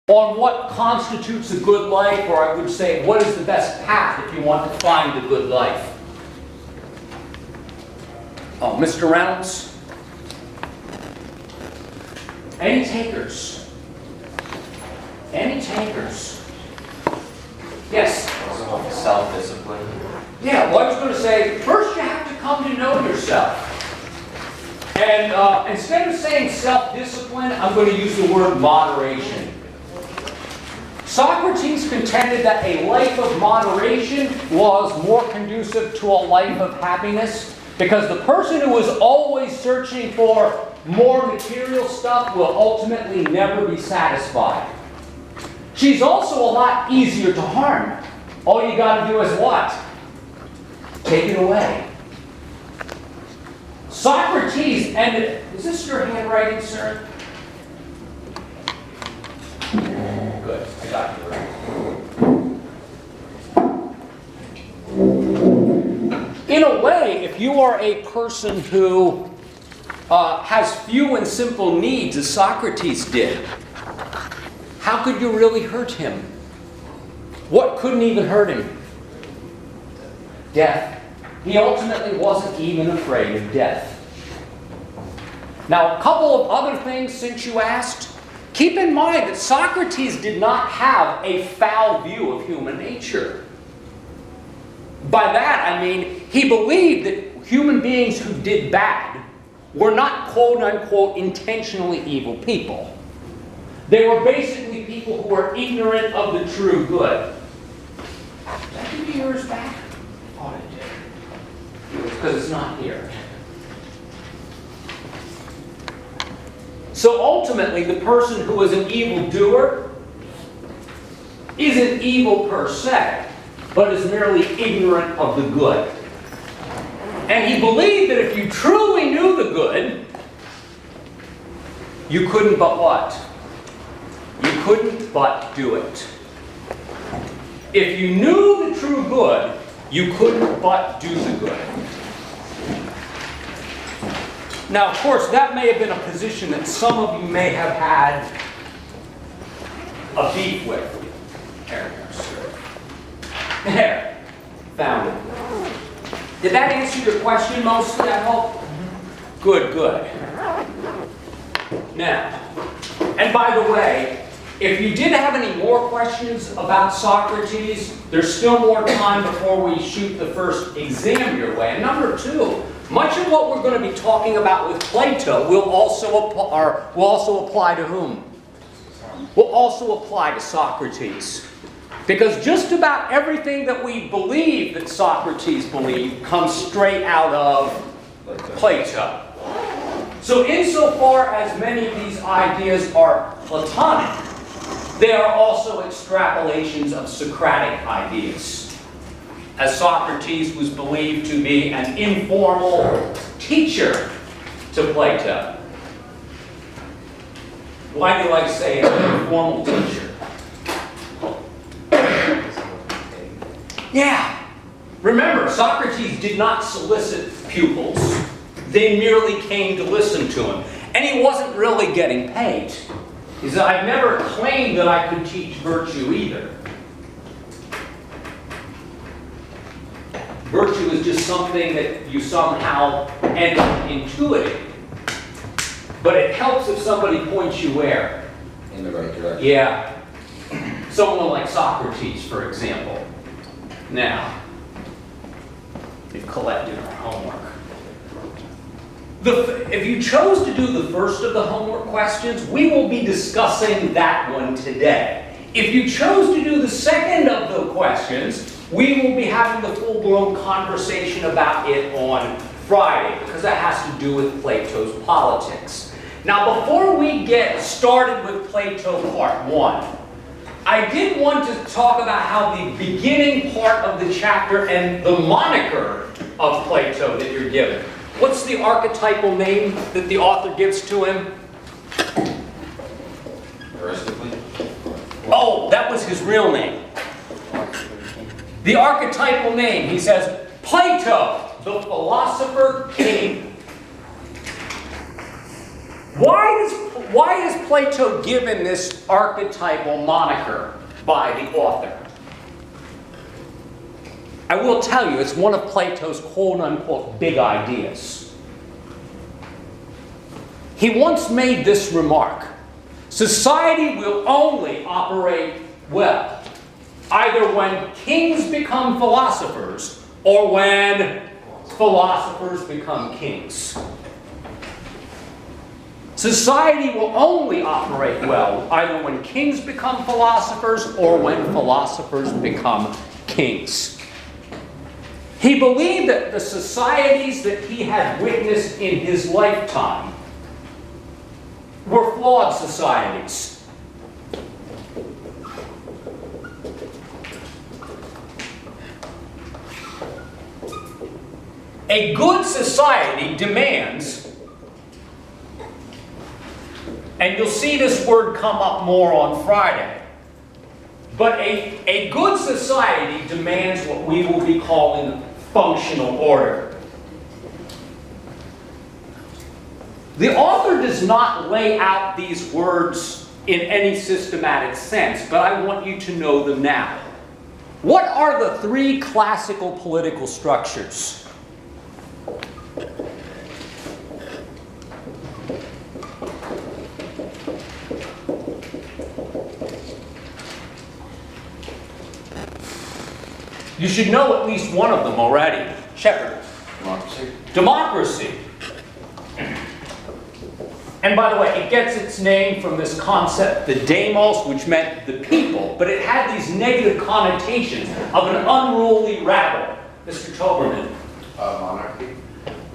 on what constitutes a good life, or I would say, what is the best path if you want to find a good life? Oh, Mr. Reynolds? Any takers? Any takers? Yes? Self-discipline. Yeah, well, I was going to say, first you have to come to know yourself. And instead of saying self-discipline, I'm going to use the word moderation. Socrates contended that a life of moderation was more conducive to a life of happiness, because the person who is always searching for more material stuff will ultimately never be satisfied. She's also a lot easier to harm. All you got to do is what? Take it away. Socrates ended... Is this your handwriting, sir? Good. I got you right. In a way, if you are a person who has few and simple needs, as Socrates did, how could you really hurt him? What couldn't even hurt him? Death. He ultimately wasn't even afraid of death. Now, a couple of other things since you asked. Keep in mind that Socrates did not have a foul view of human nature. By that, I mean, he believed that human beings who did bad were not quote-unquote intentionally evil people. They were basically people who were ignorant of the true good. Did that give you yours back? Oh, it did. Because it's not here. So ultimately, the person who is an evildoer isn't evil per se, but is merely ignorant of the good. And he believed that if you truly knew the good, you couldn't but what? You couldn't but do it. If you knew the true good, you couldn't but do the good. Now, of course, that may have been a position that some of you may have had a beef with. There we go, sir. There. Found it. Did that answer your question mostly, I hope? Good, good. Now, and by the way, if you did have any more questions about Socrates, there's still more time before we shoot the first exam your way. And number two, much of what we're going to be talking about with Plato will also apply to whom? Will also apply to Socrates. Because just about everything that we believe that Socrates believed comes straight out of Plato. So insofar as many of these ideas are Platonic, they are also extrapolations of Socratic ideas, as Socrates was believed to be an informal teacher to Plato. Why do I say an informal teacher? Yeah. Remember, Socrates did not solicit pupils. They merely came to listen to him. And he wasn't really getting paid. He said, I've never claimed that I could teach virtue either. Virtue is just something that you somehow end up intuiting. But it helps if somebody points you where? In the right direction. Yeah. Someone like Socrates, for example. Now, we've collected our homework. If you chose to do the first of the homework questions, we will be discussing that one today. If you chose to do the second of the questions, we will be having the full-blown conversation about it on Friday, because that has to do with Plato's politics. Now, before we get started with Plato Part 1, I did want to talk about how the beginning part of the chapter and the moniker of Plato that you're given. What's the archetypal name that the author gives to him? Aristocles? Oh, that was his real name. The archetypal name, he says, Plato, the philosopher king. Why why is Plato given this archetypal moniker by the author? I will tell you, it's one of Plato's quote-unquote big ideas. He once made this remark: society will only operate well either when kings become philosophers or when philosophers become kings. Society will only operate well either when kings become philosophers or when philosophers become kings. He believed that the societies that he had witnessed in his lifetime were flawed societies. A good society demands, and you'll see this word come up more on Friday, but a good society demands what we will be calling functional order. The author does not lay out these words in any systematic sense, but I want you to know them now. What are the three classical political structures? You should know at least one of them already. Shepherd. Democracy. Democracy. And by the way, it gets its name from this concept, the demos, which meant the people, but it had these negative connotations of an unruly rabble. Mr. Toberman. Monarchy.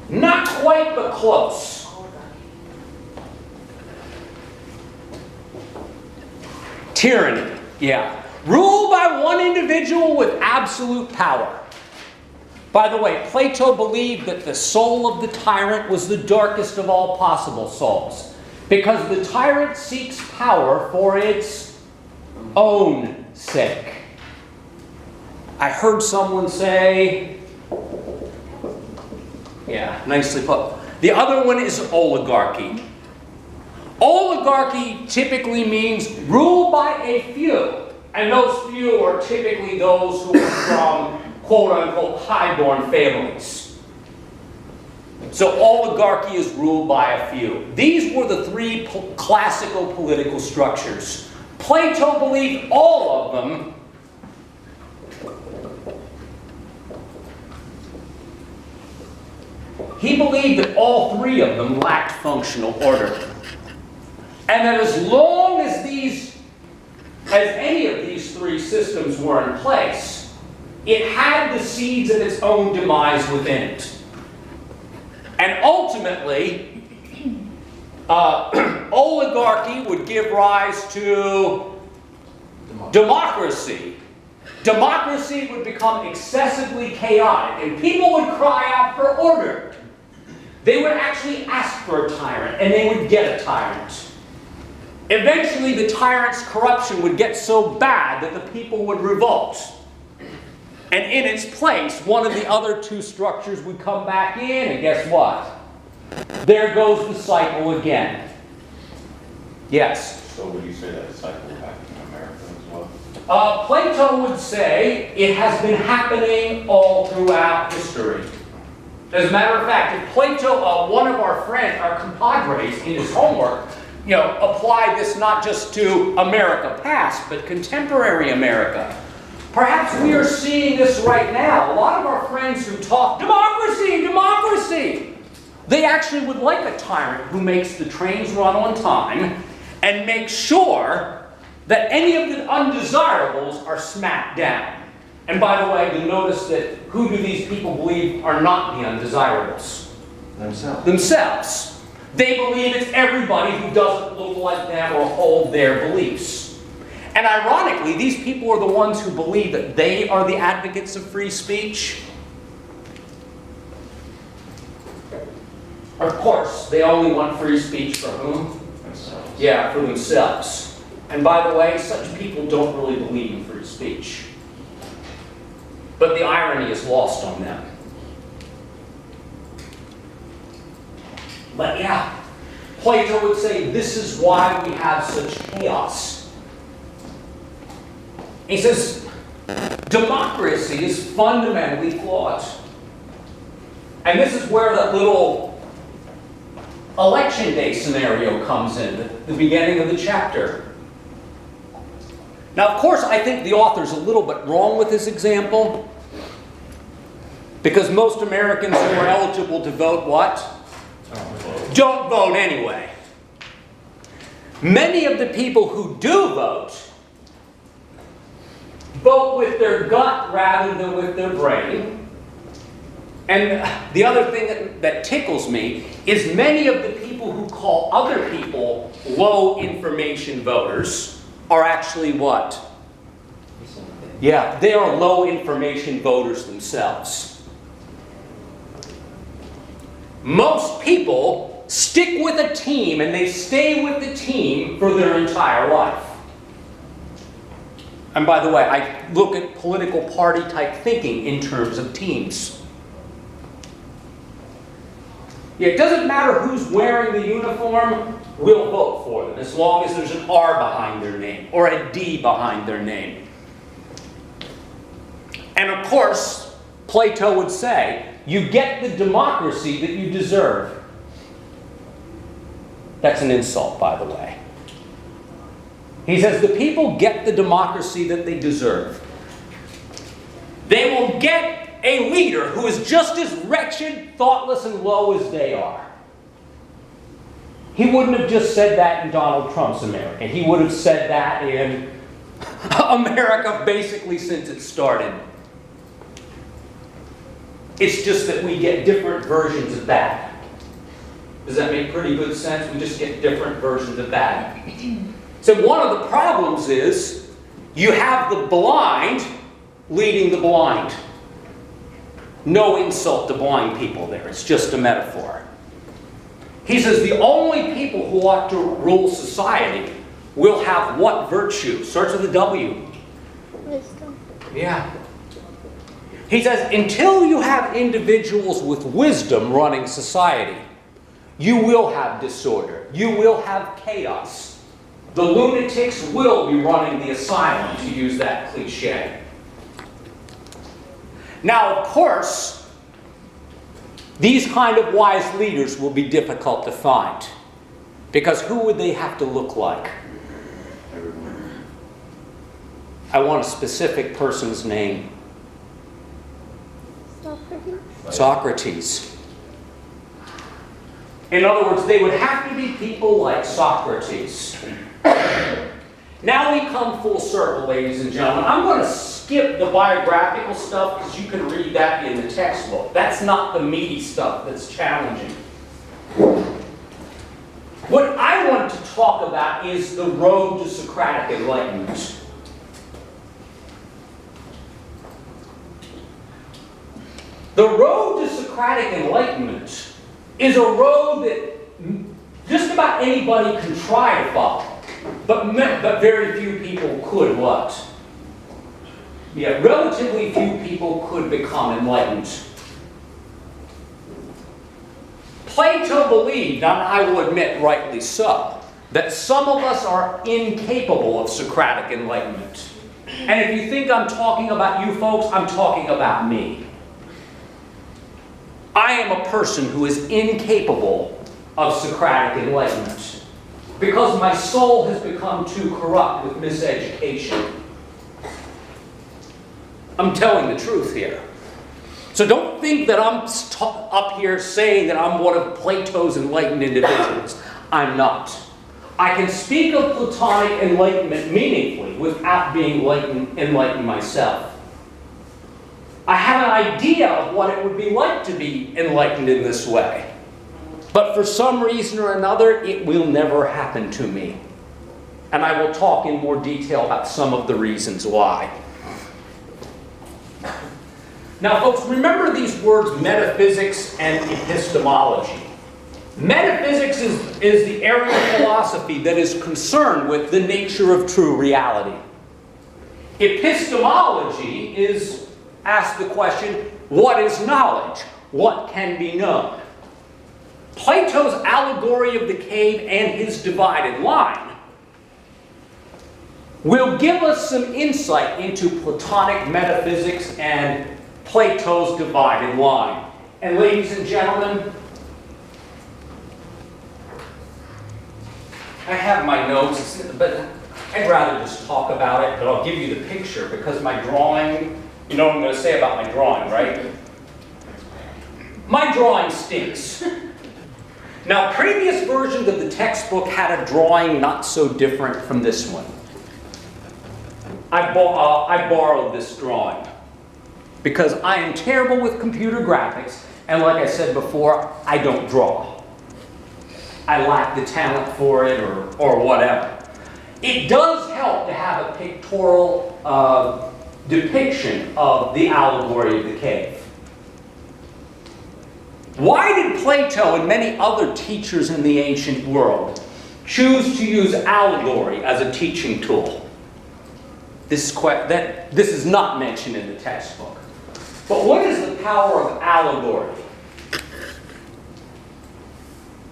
Not quite, but close. Tyranny, yeah. Ruled by one individual with absolute power. By the way, Plato believed that the soul of the tyrant was the darkest of all possible souls, because the tyrant seeks power for its own sake. I heard someone say, yeah, nicely put. The other one is oligarchy. Oligarchy typically means ruled by a few. And those few are typically those who are from quote-unquote high-born families. So oligarchy is ruled by a few. These were the three classical political structures. Plato believed all of them he believed that all three of them lacked functional order. And that as long as any of these three systems were in place, it had the seeds of its own demise within it. And ultimately, oligarchy would give rise to democracy. Democracy would become excessively chaotic, and people would cry out for order. They would actually ask for a tyrant, and they would get a tyrant. Eventually, the tyrant's corruption would get so bad that the people would revolt. And in its place, one of the other two structures would come back in, and guess what? There goes the cycle again. Yes? So would you say that cycle happened in America as well? Plato would say it has been happening all throughout history. As a matter of fact, if Plato, one of our friends, our compadres, in his homework, applied this not just to America past, but contemporary America. Perhaps we are seeing this right now. A lot of our friends who talk, democracy, democracy, they actually would like a tyrant who makes the trains run on time and makes sure that any of the undesirables are smacked down. And by the way, you'll notice that who do these people believe are not the undesirables? Themselves. They believe it's everybody who doesn't look like them or hold their beliefs. And ironically, these people are the ones who believe that they are the advocates of free speech. Of course, they only want free speech for whom? Themselves. Yeah, for themselves. And by the way, such people don't really believe in free speech. But the irony is lost on them. But yeah, Plato would say this is why we have such chaos. He says democracy is fundamentally flawed. And this is where that little election day scenario comes in, the beginning of the chapter. Now, of course, I think the author's a little bit wrong with this example, because most Americans who are eligible to vote, what? Don't vote anyway. Many of the people who do vote with their gut rather than with their brain. And the other thing that tickles me is many of the people who call other people low information voters are actually what? Yeah, they are low information voters themselves. Most people stick with a team and they stay with the team for their entire life. And by the way, I look at political party type thinking in terms of teams. It doesn't matter who's wearing the uniform, we'll vote for them, as long as there's an R behind their name or a D behind their name. And of course, Plato would say, you get the democracy that you deserve. That's an insult, by the way. He says the people get the democracy that they deserve. They will get a leader who is just as wretched, thoughtless, and low as they are. He wouldn't have just said that in Donald Trump's America. He would have said that in America basically since it started. It's just that we get different versions of that. Does that make pretty good sense? We just get different versions of that. So one of the problems is you have the blind leading the blind. No insult to blind people there. It's just a metaphor. He says the only people who ought to rule society will have what virtue? Starts with a W. Wisdom. Yeah. He says until you have individuals with wisdom running society, you will have disorder. You will have chaos. The lunatics will be running the asylum, to use that cliche. Now, of course, these kind of wise leaders will be difficult to find. Because who would they have to look like? I want a specific person's name. Socrates. Socrates. In other words, they would have to be people like Socrates. Now we come full circle, ladies and gentlemen. I'm going to skip the biographical stuff because you can read that in the textbook. That's not the meaty stuff that's challenging. What I want to talk about is the road to Socratic enlightenment. The road to Socratic enlightenment is a road that just about anybody can try to follow. But very few people could what? Yeah, relatively few people could become enlightened. Plato believed, and I will admit rightly so, that some of us are incapable of Socratic enlightenment. And if you think I'm talking about you folks, I'm talking about me. I am a person who is incapable of Socratic enlightenment because my soul has become too corrupt with miseducation. I'm telling the truth here. So don't think that I'm up here saying that I'm one of Plato's enlightened individuals. I'm not. I can speak of Platonic enlightenment meaningfully without being enlightened myself. I have an idea of what it would be like to be enlightened in this way. But for some reason or another, it will never happen to me. And I will talk in more detail about some of the reasons why. Now, folks, remember these words, metaphysics and epistemology. Metaphysics is the area of philosophy that is concerned with the nature of true reality. Epistemology asks the question, what is knowledge? What can be known? Plato's allegory of the cave and his divided line will give us some insight into Platonic metaphysics and Plato's divided line. And ladies and gentlemen, I have my notes, but I'd rather just talk about it, but I'll give you the picture because my drawing, you know what I'm going to say about my drawing, right? My drawing stinks. Now, previous versions of the textbook had a drawing not so different from this one. I borrowed this drawing because I am terrible with computer graphics, and like I said before, I don't draw. I lack the talent for it or whatever. It does help to have a pictorial depiction of the allegory of the cave. Why did Plato and many other teachers in the ancient world choose to use allegory as a teaching tool? This is not mentioned in the textbook. But what is the power of allegory?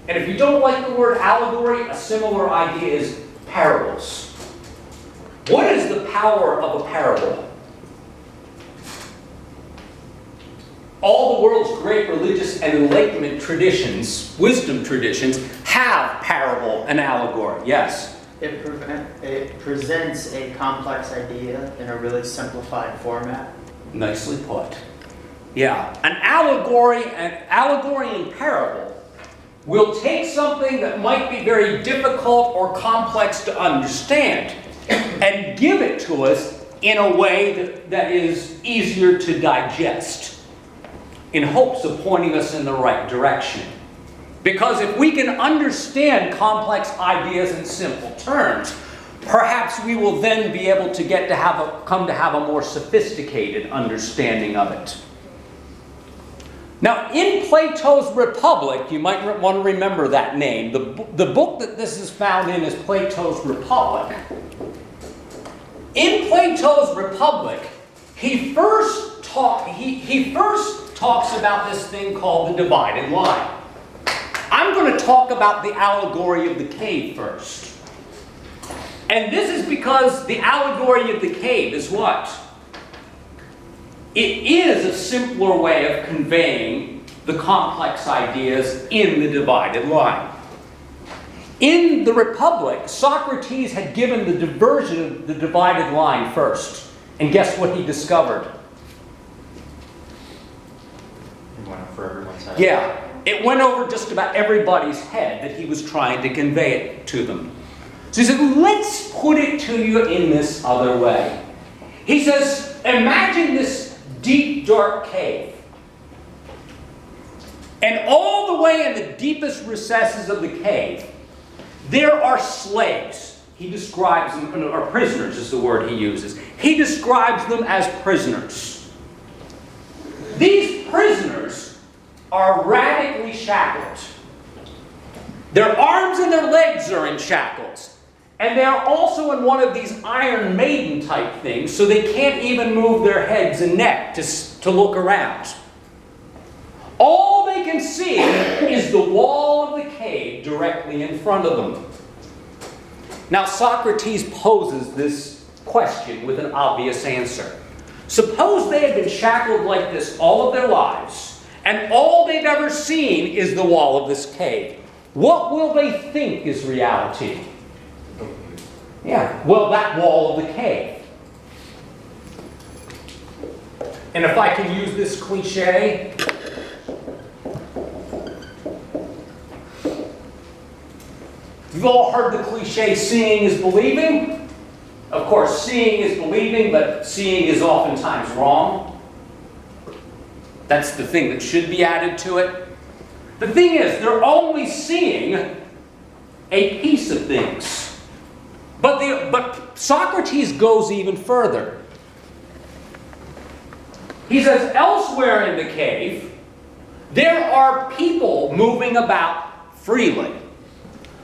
And if you don't like the word allegory, a similar idea is parables. What is the power of a parable? All the world's great religious and enlightenment traditions, wisdom traditions, have parable and allegory. Yes? It presents a complex idea in a really simplified format. Nicely put. Yeah. An allegory and parable will take something that might be very difficult or complex to understand and give it to us in a way that is easier to digest, in hopes of pointing us in the right direction. Because if we can understand complex ideas in simple terms, perhaps we will then be able to come to have a more sophisticated understanding of it. Now, in Plato's Republic, you might want to remember that name. The book that this is found in is Plato's Republic. In Plato's Republic, he first talks about this thing called the divided line. I'm going to talk about the allegory of the cave first. And this is because the allegory of the cave is what? It is a simpler way of conveying the complex ideas in the divided line. In the Republic, Socrates had given the diversion of the divided line first. And guess what he discovered? It went over everyone's head. Yeah, it went over just about everybody's head that he was trying to convey it to them. So he said, let's put it to you in this other way. He says, imagine this deep, dark cave. And all the way in the deepest recesses of the cave, there are slaves. He describes them, or prisoners is the word he uses. He describes them as prisoners. These prisoners are radically shackled. Their arms and their legs are in shackles. And they are also in one of these Iron Maiden type things, so they can't even move their heads and neck to look around. All they can see is the wall of the cave directly in front of them. Now Socrates poses this question with an obvious answer. Suppose they had been shackled like this all of their lives, and all they've ever seen is the wall of this cave. What will they think is reality? Yeah, well, that wall of the cave. And if I can use this cliche, you've all heard the cliche, seeing is believing. Of course, seeing is believing, but seeing is oftentimes wrong. That's the thing that should be added to it. The thing is, they're only seeing a piece of things. But Socrates goes even further. He says, elsewhere in the cave, there are people moving about freely.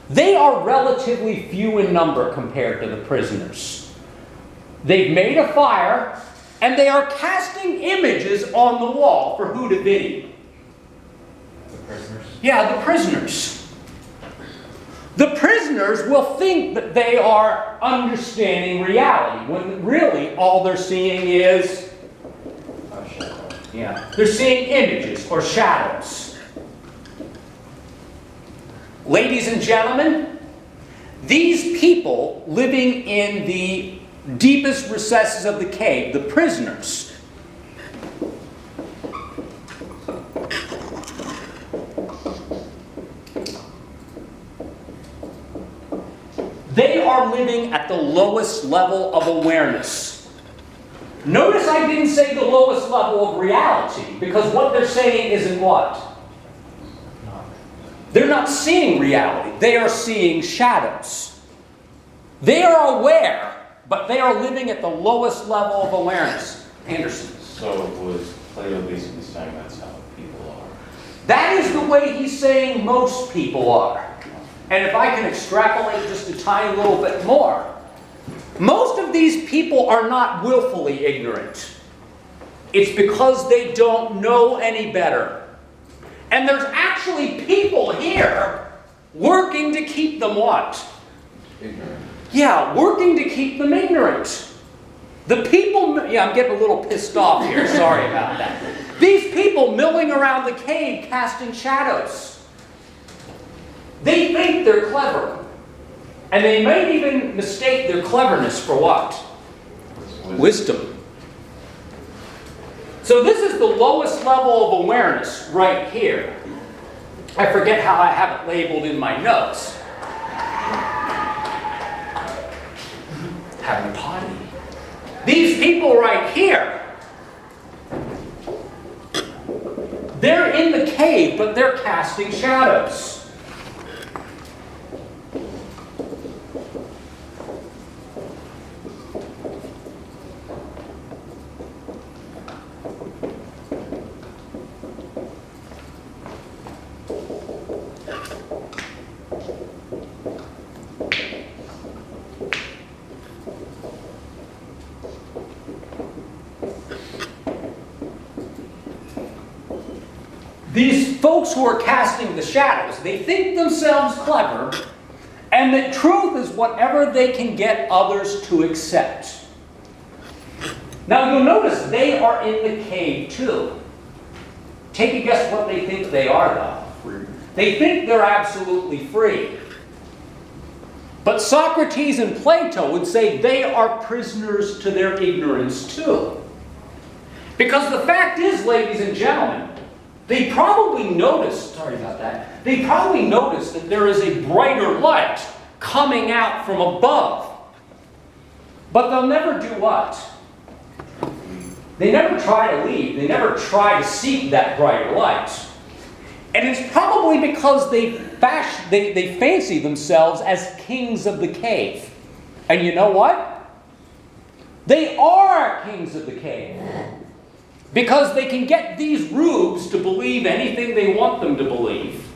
They are relatively few in number compared to the prisoners. They've made a fire, and they are casting images on the wall for who to pity. Prisoners? Yeah, the prisoners. The prisoners will think that they are understanding reality, when really all they're seeing is, they're seeing images or shadows. Ladies and gentlemen, these people living in the deepest recesses of the cave, the prisoners, they are living at the lowest level of awareness. Notice I didn't say the lowest level of reality, because what they're saying isn't what? They're not seeing reality. They are seeing shadows. They are aware, but they are living at the lowest level of awareness. Anderson. So was Plato basically saying that's how people are? That is the way he's saying most people are. And if I can extrapolate just a tiny little bit more, most of these people are not willfully ignorant. It's because they don't know any better. And there's actually people here working to keep them what? Ignorant. Yeah, working to keep them ignorant. The people, I'm getting a little pissed off here, sorry about that. These people milling around the cave casting shadows. They think they're clever. And they might even mistake their cleverness for what? Wisdom. So this is the lowest level of awareness right here. I forget how I have it labeled in my notes. Having potty. These people right here, they're in the cave, but they're casting shadows. These folks who are casting the shadows, they think themselves clever, and that truth is whatever they can get others to accept. Now you'll notice they are in the cave too. Take a guess what they think they are though. They think they're absolutely free. But Socrates and Plato would say they are prisoners to their ignorance too. Because the fact is, ladies and gentlemen, they probably noticed, they probably noticed that there is a brighter light coming out from above. But they'll never do what? They never try to leave. They never try to seek that brighter light. And it's probably because they fancy themselves as kings of the cave. And you know what? They are kings of the cave. Because they can get these rubes to believe anything they want them to believe.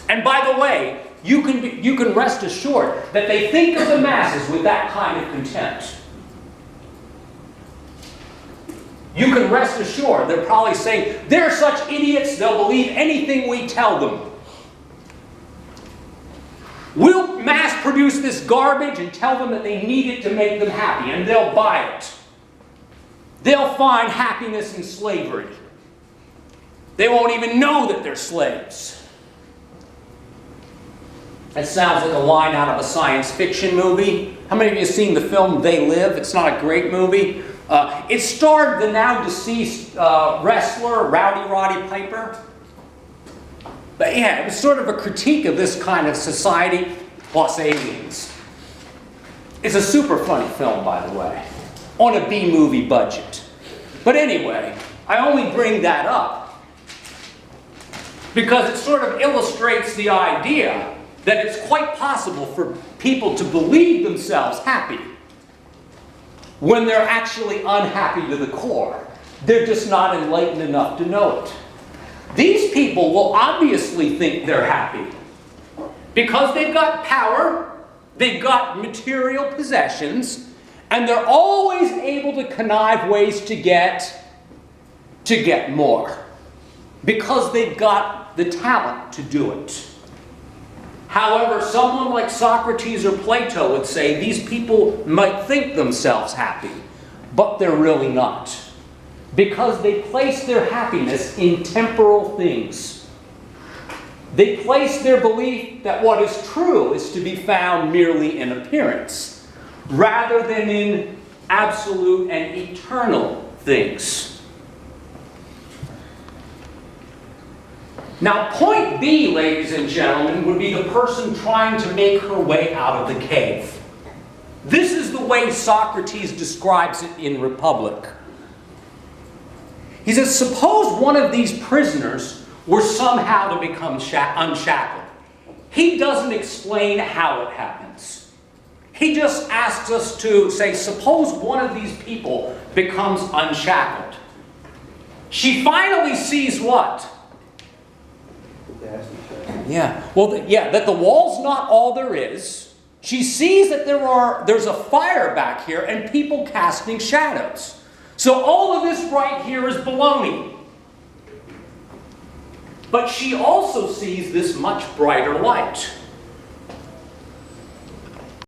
And by the way, you can rest assured that they think of the masses with that kind of contempt. You can rest assured they're probably saying, they're such idiots, they'll believe anything we tell them. We'll mass produce this garbage and tell them that they need it to make them happy, and they'll buy it. They'll find happiness in slavery. They won't even know that they're slaves. That sounds like a line out of a science fiction movie. How many of you have seen the film They Live? It's not a great movie. It starred the now deceased wrestler, Rowdy Roddy Piper. But yeah, it was sort of a critique of this kind of society plus aliens. It's a super funny film, by the way, on a B-movie budget. But anyway, I only bring that up because it sort of illustrates the idea that it's quite possible for people to believe themselves happy when they're actually unhappy to the core. They're just not enlightened enough to know it. These people will obviously think they're happy because they've got power, they've got material possessions, and they're always able to connive ways to get more. Because they've got not the talent to do it. However, someone like Socrates or Plato would say these people might think themselves happy, but they're really not, because they place their happiness in temporal things. They place their belief that what is true is to be found merely in appearance, rather than in absolute and eternal things. Now, point B, ladies and gentlemen, would be the person trying to make her way out of the cave. This is the way Socrates describes it in Republic. He says, suppose one of these prisoners were somehow to become unshackled. He doesn't explain how it happens. He just asks us to say, suppose one of these people becomes unshackled. She finally sees what? That the wall's not all there is. She sees that there's a fire back here and people casting shadows. So all of this right here is baloney. But she also sees this much brighter light.